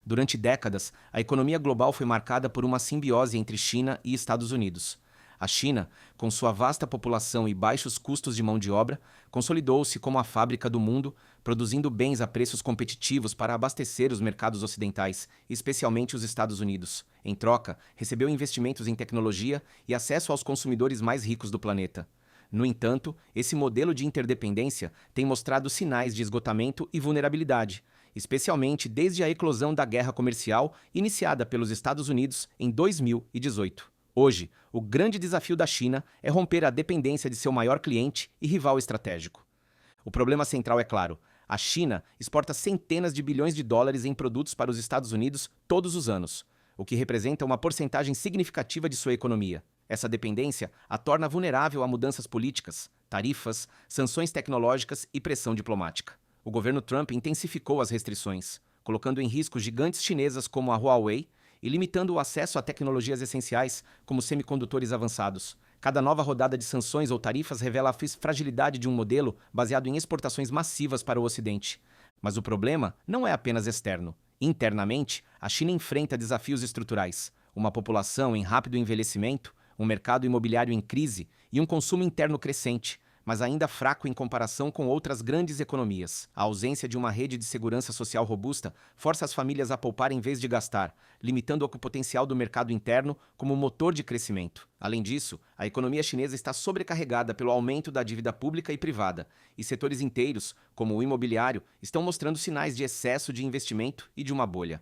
Durante décadas, a economia global foi marcada por uma simbiose entre China e Estados Unidos. A China, com sua vasta população e baixos custos de mão de obra, consolidou-se como a fábrica do mundo, produzindo bens a preços competitivos para abastecer os mercados ocidentais, especialmente os Estados Unidos. Em troca, recebeu investimentos em tecnologia e acesso aos consumidores mais ricos do planeta. No entanto, esse modelo de interdependência tem mostrado sinais de esgotamento e vulnerabilidade, especialmente desde a eclosão da guerra comercial iniciada pelos Estados Unidos em 2018. Hoje, o grande desafio da China é romper a dependência de seu maior cliente e rival estratégico. O problema central é claro: a China exporta centenas de bilhões de dólares em produtos para os Estados Unidos todos os anos, o que representa uma porcentagem significativa de sua economia. Essa dependência a torna vulnerável a mudanças políticas, tarifas, sanções tecnológicas e pressão diplomática. O governo Trump intensificou as restrições, colocando em risco gigantes chinesas como a Huawei e limitando o acesso a tecnologias essenciais, como semicondutores avançados. Cada nova rodada de sanções ou tarifas revela a fragilidade de um modelo baseado em exportações massivas para o Ocidente. Mas o problema não é apenas externo. Internamente, a China enfrenta desafios estruturais: uma população em rápido envelhecimento, um mercado imobiliário em crise e um consumo interno crescente, mas ainda fraco em comparação com outras grandes economias. A ausência de uma rede de segurança social robusta força as famílias a poupar em vez de gastar, limitando o potencial do mercado interno como motor de crescimento. Além disso, a economia chinesa está sobrecarregada pelo aumento da dívida pública e privada, e setores inteiros, como o imobiliário, estão mostrando sinais de excesso de investimento e de uma bolha.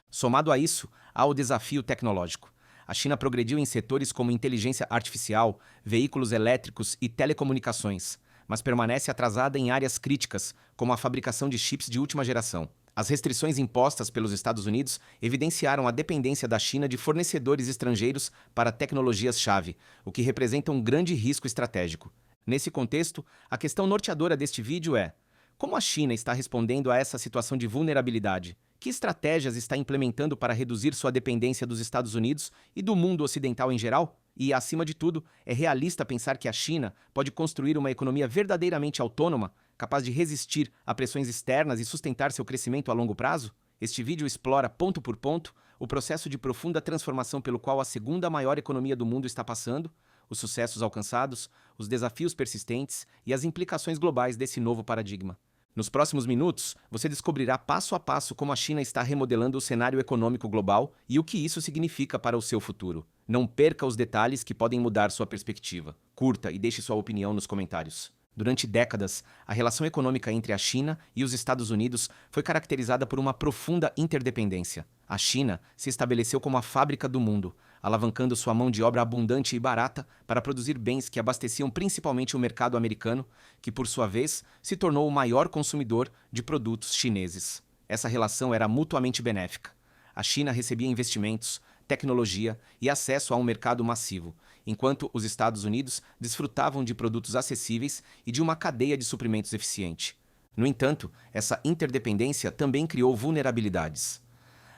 Somado a isso, há o desafio tecnológico. A China progrediu em setores como inteligência artificial, veículos elétricos e telecomunicações, mas permanece atrasada em áreas críticas, como a fabricação de chips de última geração. As restrições impostas pelos Estados Unidos evidenciaram a dependência da China de fornecedores estrangeiros para tecnologias-chave, o que representa um grande risco estratégico. Nesse contexto, a questão norteadora deste vídeo é: como a China está respondendo a essa situação de vulnerabilidade? Que estratégias está implementando para reduzir sua dependência dos Estados Unidos e do mundo ocidental em geral? E, acima de tudo, é realista pensar que a China pode construir uma economia verdadeiramente autônoma, capaz de resistir a pressões externas e sustentar seu crescimento a longo prazo? Este vídeo explora, ponto por ponto, o processo de profunda transformação pelo qual a segunda maior economia do mundo está passando, os sucessos alcançados, os desafios persistentes e as implicações globais desse novo paradigma. Nos próximos minutos, você descobrirá passo a passo como a China está remodelando o cenário econômico global e o que isso significa para o seu futuro. Não perca os detalhes que podem mudar sua perspectiva. Curta e deixe sua opinião nos comentários. Durante décadas, a relação econômica entre a China e os Estados Unidos foi caracterizada por uma profunda interdependência. A China se estabeleceu como a fábrica do mundo, alavancando sua mão de obra abundante e barata para produzir bens que abasteciam principalmente o mercado americano, que por sua vez se tornou o maior consumidor de produtos chineses. Essa relação era mutuamente benéfica. A China recebia investimentos, tecnologia e acesso a um mercado massivo, enquanto os Estados Unidos desfrutavam de produtos acessíveis e de uma cadeia de suprimentos eficiente. No entanto, essa interdependência também criou vulnerabilidades.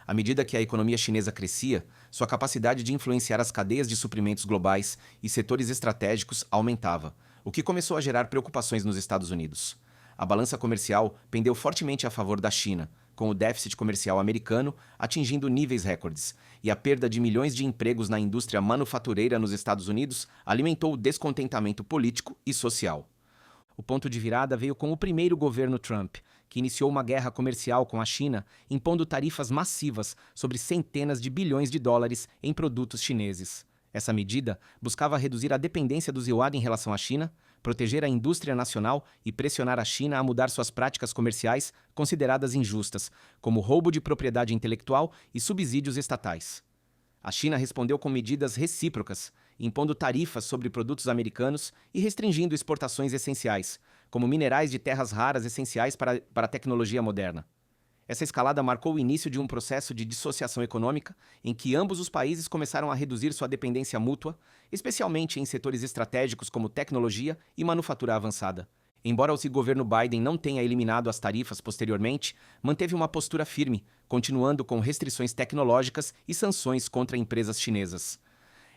À medida que a economia chinesa crescia, sua capacidade de influenciar as cadeias de suprimentos globais e setores estratégicos aumentava, o que começou a gerar preocupações nos Estados Unidos. A balança comercial pendeu fortemente a favor da China, com o déficit comercial americano atingindo níveis recordes, e a perda de milhões de empregos na indústria manufatureira nos Estados Unidos alimentou o descontentamento político e social. O ponto de virada veio com o primeiro governo Trump, que iniciou uma guerra comercial com a China, impondo tarifas massivas sobre centenas de bilhões de dólares em produtos chineses. Essa medida buscava reduzir a dependência dos yuan em relação à China, proteger a indústria nacional e pressionar a China a mudar suas práticas comerciais consideradas injustas, como roubo de propriedade intelectual e subsídios estatais. A China respondeu com medidas recíprocas, impondo tarifas sobre produtos americanos e restringindo exportações essenciais, como minerais de terras raras essenciais para a tecnologia moderna. Essa escalada marcou o início de um processo de dissociação econômica, em que ambos os países começaram a reduzir sua dependência mútua, especialmente em setores estratégicos como tecnologia e manufatura avançada. Embora o governo Biden não tenha eliminado as tarifas posteriormente, manteve uma postura firme, continuando com restrições tecnológicas e sanções contra empresas chinesas.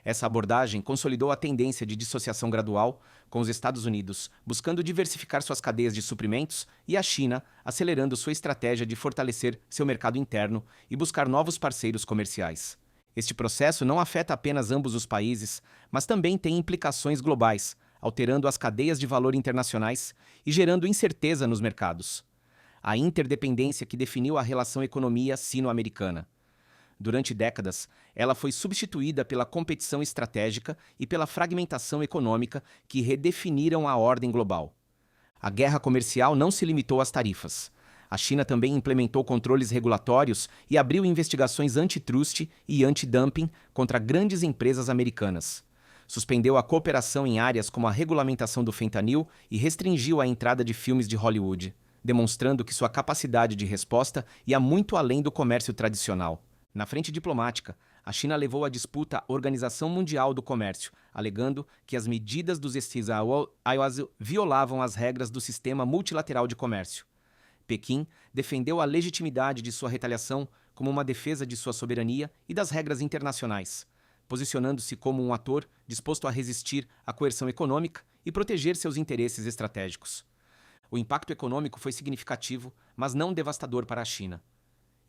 Essa abordagem consolidou a tendência de dissociação gradual, com os Estados Unidos buscando diversificar suas cadeias de suprimentos e a China acelerando sua estratégia de fortalecer seu mercado interno e buscar novos parceiros comerciais. Este processo não afeta apenas ambos os países, mas também tem implicações globais, alterando as cadeias de valor internacionais e gerando incerteza nos mercados. A interdependência que definiu a relação economia sino-americana. Durante décadas, ela foi substituída pela competição estratégica e pela fragmentação econômica que redefiniram a ordem global. A guerra comercial não se limitou às tarifas. A China também implementou controles regulatórios e abriu investigações antitrust e antidumping contra grandes empresas americanas. Suspendeu a cooperação em áreas como a regulamentação do fentanil e restringiu a entrada de filmes de Hollywood, demonstrando que sua capacidade de resposta ia muito além do comércio tradicional. Na frente diplomática, a China levou a disputa à Organização Mundial do Comércio, alegando que as medidas dos Estados violavam as regras do sistema multilateral de comércio. Pequim defendeu a legitimidade de sua retaliação como uma defesa de sua soberania e das regras internacionais, posicionando-se como um ator disposto a resistir à coerção econômica e proteger seus interesses estratégicos. O impacto econômico foi significativo, mas não devastador para a China.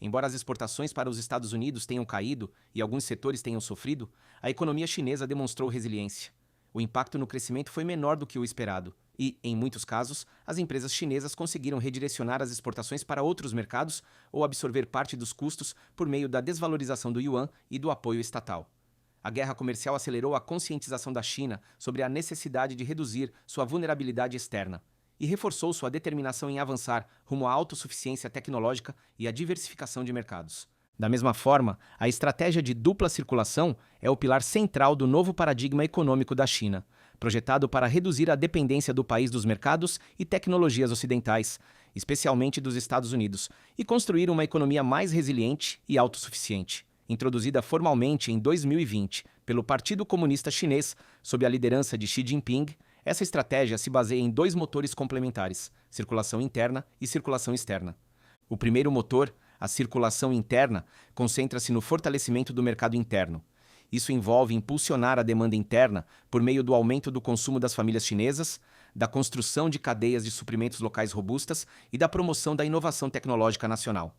Embora as exportações para os Estados Unidos tenham caído e alguns setores tenham sofrido, a economia chinesa demonstrou resiliência. O impacto no crescimento foi menor do que o esperado e, em muitos casos, as empresas chinesas conseguiram redirecionar as exportações para outros mercados ou absorver parte dos custos por meio da desvalorização do yuan e do apoio estatal. A guerra comercial acelerou a conscientização da China sobre a necessidade de reduzir sua vulnerabilidade externa e reforçou sua determinação em avançar rumo à autossuficiência tecnológica e à diversificação de mercados. Da mesma forma, a estratégia de dupla circulação é o pilar central do novo paradigma econômico da China, projetado para reduzir a dependência do país dos mercados e tecnologias ocidentais, especialmente dos Estados Unidos, e construir uma economia mais resiliente e autossuficiente. Introduzida formalmente em 2020 pelo Partido Comunista Chinês, sob a liderança de Xi Jinping, essa estratégia se baseia em dois motores complementares, circulação interna e circulação externa. O primeiro motor, a circulação interna, concentra-se no fortalecimento do mercado interno. Isso envolve impulsionar a demanda interna por meio do aumento do consumo das famílias chinesas, da construção de cadeias de suprimentos locais robustas e da promoção da inovação tecnológica nacional.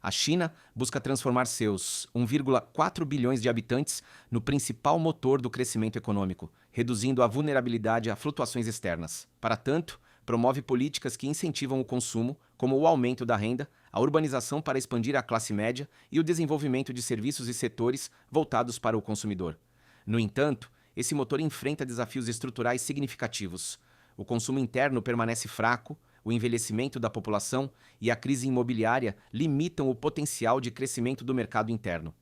A China busca transformar seus 1,4 bilhões de habitantes no principal motor do crescimento econômico, reduzindo a vulnerabilidade a flutuações externas. Para tanto, promove políticas que incentivam o consumo, como o aumento da renda, a urbanização para expandir a classe média e o desenvolvimento de serviços e setores voltados para o consumidor. No entanto, esse motor enfrenta desafios estruturais significativos. O consumo interno permanece fraco, o envelhecimento da população e a crise imobiliária limitam o potencial de crescimento do mercado interno.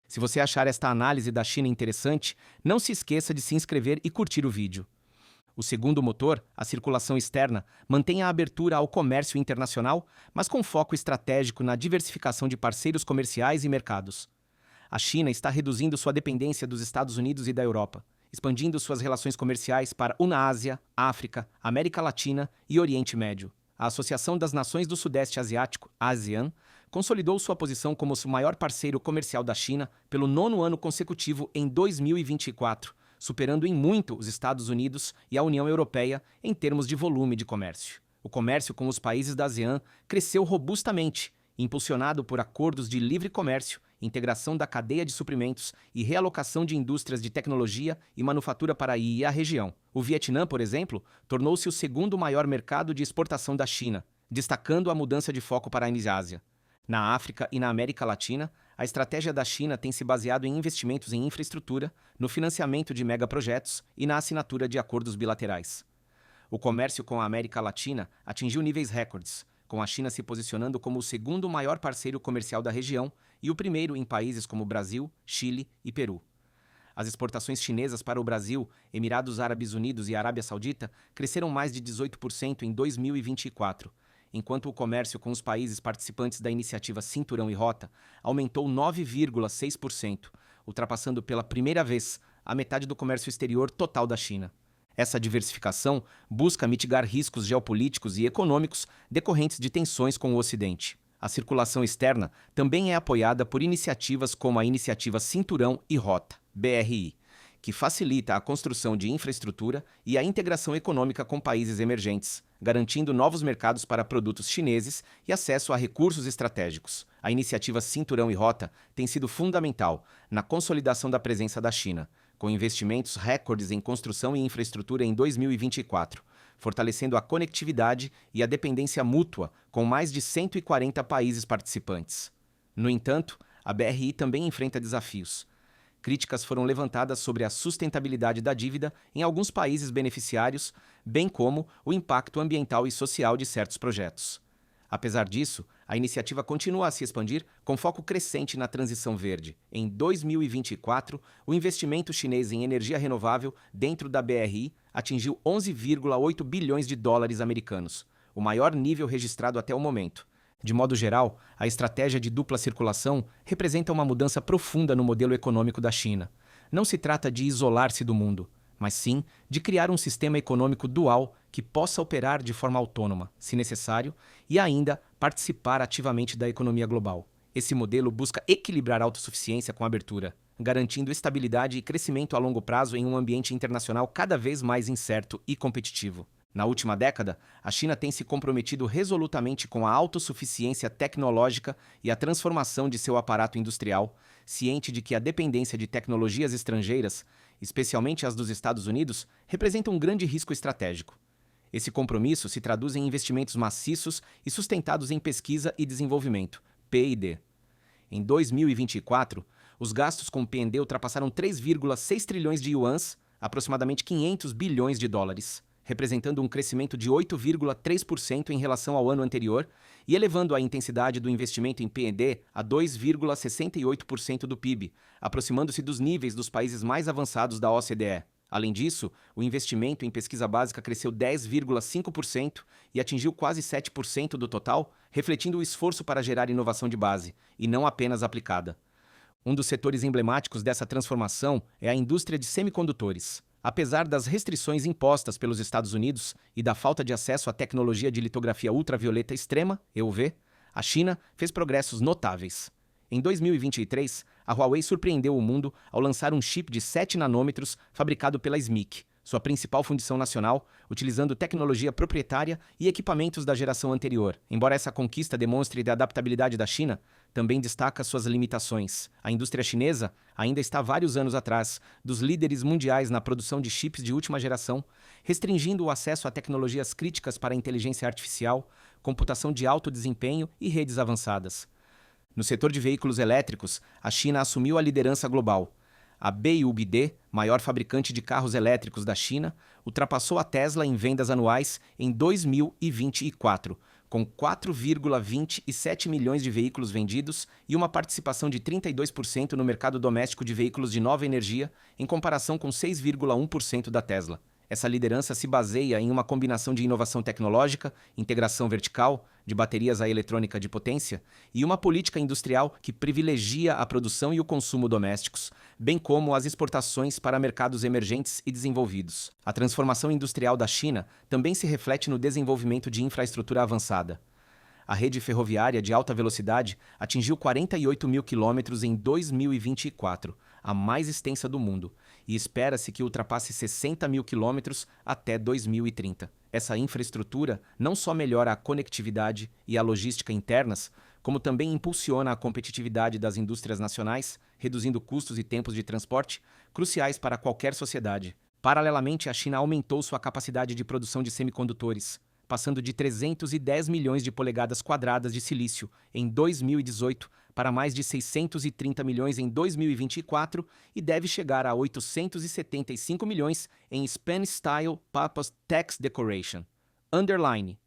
Se você achar esta análise da China interessante, não se esqueça de se inscrever e curtir o vídeo. O segundo motor, a circulação externa, mantém a abertura ao comércio internacional, mas com foco estratégico na diversificação de parceiros comerciais e mercados. A China está reduzindo sua dependência dos Estados Unidos e da Europa, expandindo suas relações comerciais para a Ásia, África, América Latina e Oriente Médio. A Associação das Nações do Sudeste Asiático, ASEAN, consolidou sua posição como o maior parceiro comercial da China pelo 9º ano consecutivo em 2024, superando em muito os Estados Unidos e a União Europeia em termos de volume de comércio. O comércio com os países da ASEAN cresceu robustamente, impulsionado por acordos de livre comércio, integração da cadeia de suprimentos e realocação de indústrias de tecnologia e manufatura para a região. O Vietnã, por exemplo, tornou-se o segundo maior mercado de exportação da China, destacando a mudança de foco para a Ásia. Na África e na América Latina, a estratégia da China tem se baseado em investimentos em infraestrutura, no financiamento de megaprojetos e na assinatura de acordos bilaterais. O comércio com a América Latina atingiu níveis recordes, com a China se posicionando como o segundo maior parceiro comercial da região e o primeiro em países como Brasil, Chile e Peru. As exportações chinesas para o Brasil, Emirados Árabes Unidos e Arábia Saudita cresceram mais de 18% em 2024, enquanto o comércio com os países participantes da iniciativa Cinturão e Rota aumentou 9,6%, ultrapassando pela primeira vez a metade do comércio exterior total da China. Essa diversificação busca mitigar riscos geopolíticos e econômicos decorrentes de tensões com o Ocidente. A circulação externa também é apoiada por iniciativas como a Iniciativa Cinturão e Rota, BRI, que facilita a construção de infraestrutura e a integração econômica com países emergentes, garantindo novos mercados para produtos chineses e acesso a recursos estratégicos. A iniciativa Cinturão e Rota tem sido fundamental na consolidação da presença da China, com investimentos recordes em construção e infraestrutura em 2024, fortalecendo a conectividade e a dependência mútua com mais de 140 países participantes. No entanto, a BRI também enfrenta desafios. Críticas foram levantadas sobre a sustentabilidade da dívida em alguns países beneficiários, bem como o impacto ambiental e social de certos projetos. Apesar disso, a iniciativa continua a se expandir com foco crescente na transição verde. Em 2024, o investimento chinês em energia renovável dentro da BRI atingiu 11,8 bilhões de dólares americanos, o maior nível registrado até o momento. De modo geral, a estratégia de dupla circulação representa uma mudança profunda no modelo econômico da China. Não se trata de isolar-se do mundo, mas sim de criar um sistema econômico dual que possa operar de forma autônoma, se necessário, e ainda participar ativamente da economia global. Esse modelo busca equilibrar a autossuficiência com a abertura, garantindo estabilidade e crescimento a longo prazo em um ambiente internacional cada vez mais incerto e competitivo. Na última década, a China tem se comprometido resolutamente com a autossuficiência tecnológica e a transformação de seu aparato industrial, ciente de que a dependência de tecnologias estrangeiras, especialmente as dos Estados Unidos, representa um grande risco estratégico. Esse compromisso se traduz em investimentos maciços e sustentados em pesquisa e desenvolvimento, P&D. Em 2024, os gastos com P&D ultrapassaram 3,6 trilhões de yuans, aproximadamente 500 bilhões de dólares, representando um crescimento de 8,3% em relação ao ano anterior e elevando a intensidade do investimento em P&D a 2,68% do PIB, aproximando-se dos níveis dos países mais avançados da OCDE. Além disso, o investimento em pesquisa básica cresceu 10,5% e atingiu quase 7% do total, refletindo o esforço para gerar inovação de base, e não apenas aplicada. Um dos setores emblemáticos dessa transformação é a indústria de semicondutores. Apesar das restrições impostas pelos Estados Unidos e da falta de acesso à tecnologia de litografia ultravioleta extrema, EUV, a China fez progressos notáveis. Em 2023, a Huawei surpreendeu o mundo ao lançar um chip de 7 nanômetros fabricado pela SMIC, sua principal fundição nacional, utilizando tecnologia proprietária e equipamentos da geração anterior. Embora essa conquista demonstre a adaptabilidade da China, também destaca suas limitações. A indústria chinesa ainda está vários anos atrás dos líderes mundiais na produção de chips de última geração, restringindo o acesso a tecnologias críticas para a inteligência artificial, computação de alto desempenho e redes avançadas. No setor de veículos elétricos, a China assumiu a liderança global. A BYD, maior fabricante de carros elétricos da China, ultrapassou a Tesla em vendas anuais em 2024, com 4,27 milhões de veículos vendidos e uma participação de 32% no mercado doméstico de veículos de nova energia, em comparação com 6,1% da Tesla. Essa liderança se baseia em uma combinação de inovação tecnológica, integração vertical, de baterias à eletrônica de potência, e uma política industrial que privilegia a produção e o consumo domésticos, bem como as exportações para mercados emergentes e desenvolvidos. A transformação industrial da China também se reflete no desenvolvimento de infraestrutura avançada. A rede ferroviária de alta velocidade atingiu 48 mil quilômetros em 2024, a mais extensa do mundo, e espera-se que ultrapasse 60 mil quilômetros até 2030. Essa infraestrutura não só melhora a conectividade e a logística internas, como também impulsiona a competitividade das indústrias nacionais, reduzindo custos e tempos de transporte, cruciais para qualquer sociedade. Paralelamente, a China aumentou sua capacidade de produção de semicondutores, passando de 310 milhões de polegadas quadradas de silício em 2018 para mais de 630 milhões em 2024 e deve chegar a 875 milhões em Span Style Purpose Text Decoration. Underline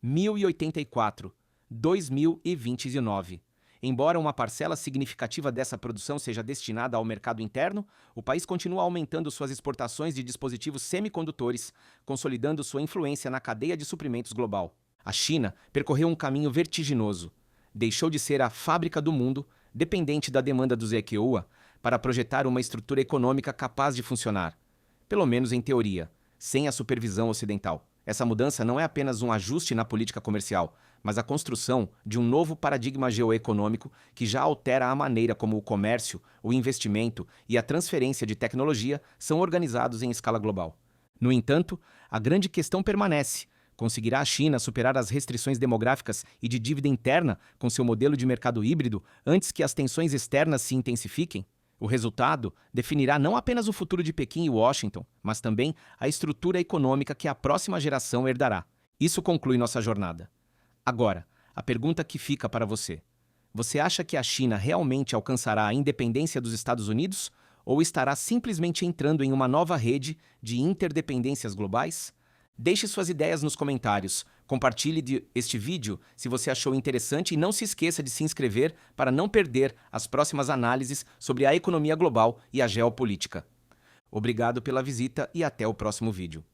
1084, 2029. Embora uma parcela significativa dessa produção seja destinada ao mercado interno, o país continua aumentando suas exportações de dispositivos semicondutores, consolidando sua influência na cadeia de suprimentos global. A China percorreu um caminho vertiginoso. Deixou de ser a fábrica do mundo, dependente da demanda dos EQUA, para projetar uma estrutura econômica capaz de funcionar, pelo menos em teoria, sem a supervisão ocidental. Essa mudança não é apenas um ajuste na política comercial, mas a construção de um novo paradigma geoeconômico que já altera a maneira como o comércio, o investimento e a transferência de tecnologia são organizados em escala global. No entanto, a grande questão permanece: conseguirá a China superar as restrições demográficas e de dívida interna com seu modelo de mercado híbrido antes que as tensões externas se intensifiquem? O resultado definirá não apenas o futuro de Pequim e Washington, mas também a estrutura econômica que a próxima geração herdará. Isso conclui nossa jornada. Agora, a pergunta que fica para você: você acha que a China realmente alcançará a independência dos Estados Unidos ou estará simplesmente entrando em uma nova rede de interdependências globais? Deixe suas ideias nos comentários, compartilhe este vídeo se você achou interessante e não se esqueça de se inscrever para não perder as próximas análises sobre a economia global e a geopolítica. Obrigado pela visita e até o próximo vídeo.